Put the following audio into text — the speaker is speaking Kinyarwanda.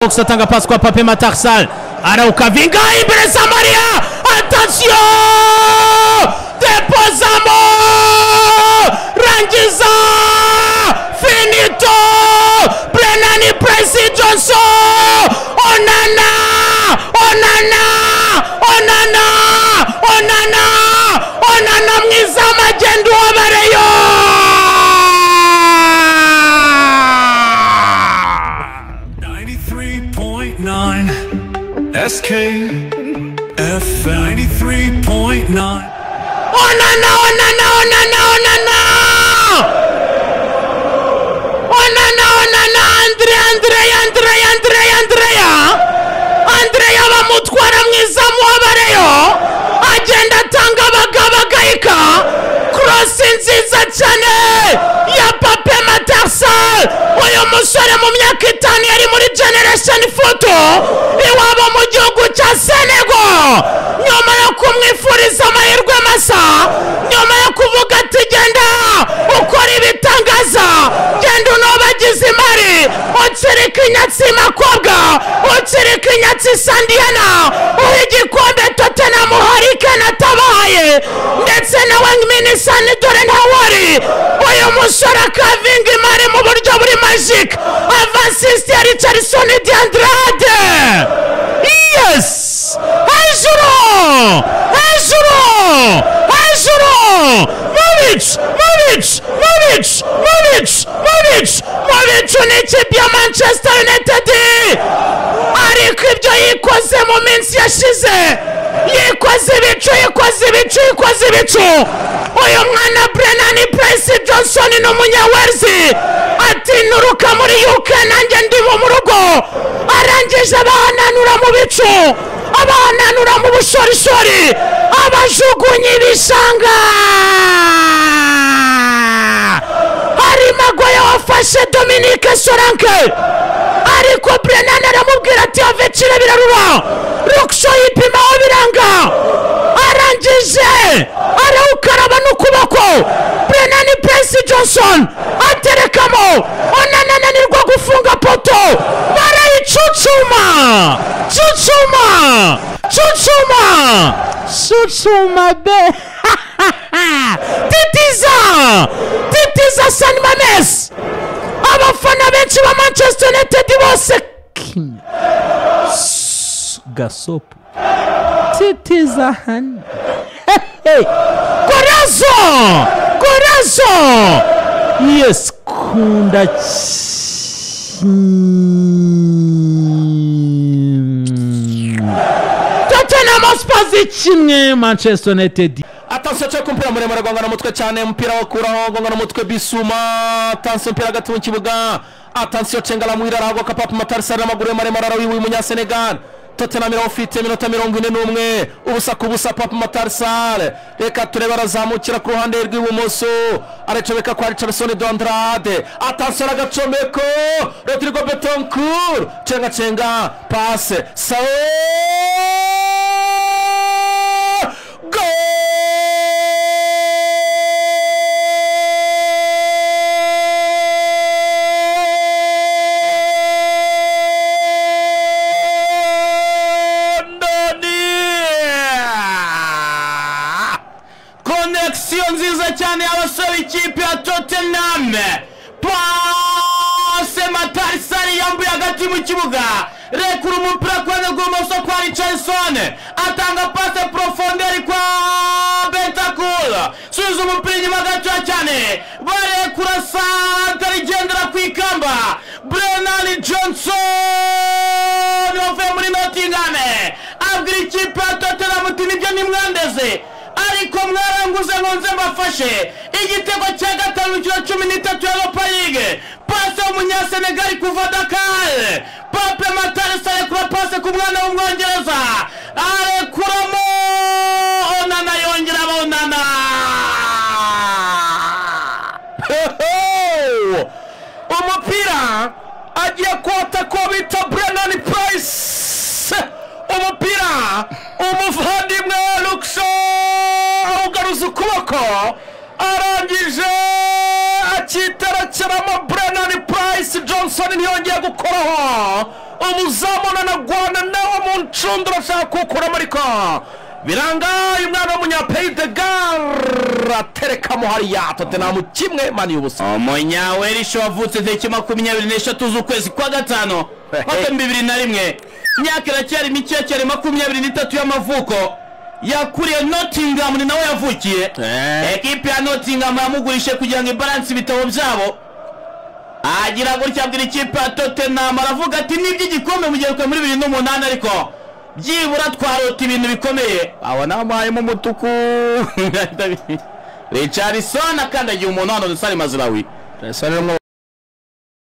Atanga passe kwa Pape Matar Sarr araukavinga imbere za Maria, attention deposamo rangiza finito Brennan Presi Johnson onana mwiza magendo wabareyo SK FM 93.9 Onana Andrea bamutwara mwiza mubareyo agenda atanga bagabagayika cross nziza cyane ya Pape Matar Sarr. Uyu musore mu myaka 5 yari muri generation photo iwabo mu gihugu cya Senegal, nyuma yo kumwifuriza amahirwe masa, nyuma yo kuvuga ati genda ukora ibitangaza, genda unobagize imari, utsirika inyatsi makobwa, utsirika inyatsi Sandiana, igikombe Tottenham Hurricane atabaye ndetse nawe minisani dore ntawari. Uyu musore akavinga imari mu buryo buri magic, avansiste ya Richarlison de Andrade. Yes, hejuru Movic n'ikipe ya Manchester United, ariko ibyo yikoze mu minsi yashize, yikoze ibicu. Uyu mwana Brennan Presi Johnson ni umunyawelsi, ati nuruka muri UK nanjye ndimo mu rugo, arangije abahananura mu bicu, abahananura mu bushorishori, abajugunye ibishanga. Hari Maguire wafashe Dominique Solanke, ariko Brennan aramubwira ati avecire birarura, Luxo yipimaho biranga, arangije arawukaraba n'ukuboko. Brennan Presi Johnson aterekamo, onanananirwa gufunga poto, barayicucuma be titiza San Mames. Abafana benshi ba Manchester United bose gasopo titiza hani Corazo yes kunda Tottenham Hotspur kimwe Manchester United. Attention cyo kumpira muremure gongana mutwe cyane, mpira wakuraho gongana mutwe Bisuma. Attention mpira gato mu kibuga, attention cengala mwirara hago ka Pape Matar Sarr amaguru maremare wiwe munya Senegal. Tottenham irafite minota 41 ubusa kubusa. Pape Matar Sarr reka tureba arazamukira ku ruhande rw'ibumoso, aracomeka kwa Richarlison de Andrade. Attention agacomeko Rodrigo Betancourt, cenga passe Saul nziza cyane abasore ikipe ya Tottenham. Passe Matar Sarr yambuye hagati mu kibuga, rekura umupira kwa rw'ibumoso kwa Richarlison, atanga passe profondeur kwa Betancourt, subiza umupira inyuma gato cyane, barekura Sarr igendera ku ikamba. Brennan Johnson yavuye muri Nottingham, abwira ikipe ya Tottenham ati nibyo nimwandeze, ariko mwaranguze ngonze mbafashe igitego cya gatanu cya 13 ya Europa League. Passe umunyasenegali kuva Dakar, Pape Matar Sarr kura passe ku mwana w'umwongereza, arekuramo Onana, yongera Onana. Umupira agiye kwata ko bita Brennan Presi, umupira umuvandimwe Luxo ugaruza ukuboko, arangije akitaraceramo Brennan Presi Johnson. Johnson ntiyongeye gukoraho umuzamu nanagwana nawe mu ncundura ashaka kuwukuramo ariko biranga uyu mwana w'umunyapeyide de Galles aterekamo hariya Tottenham kimwe mani y'ubusa. Umunyawelish wavutse tariki 23 z'ukwezi kwa gatano 2001 imyaka iracyari mike cyane 23 y'amavuko yakuriye Nottingham ni nawe yavukiye ekipe ya Nottingham yamugurishe kugira ngo ibalance ibitabo byabo agira gutya abwira ikipe ya Tottenham aravuga ati nibyo igikombe mugiye muri 2008 ariko byibura twarota ibintu bikomeye abona amayemo umutuku Richarlison akandagiye umuntu hano Sali Mazraoui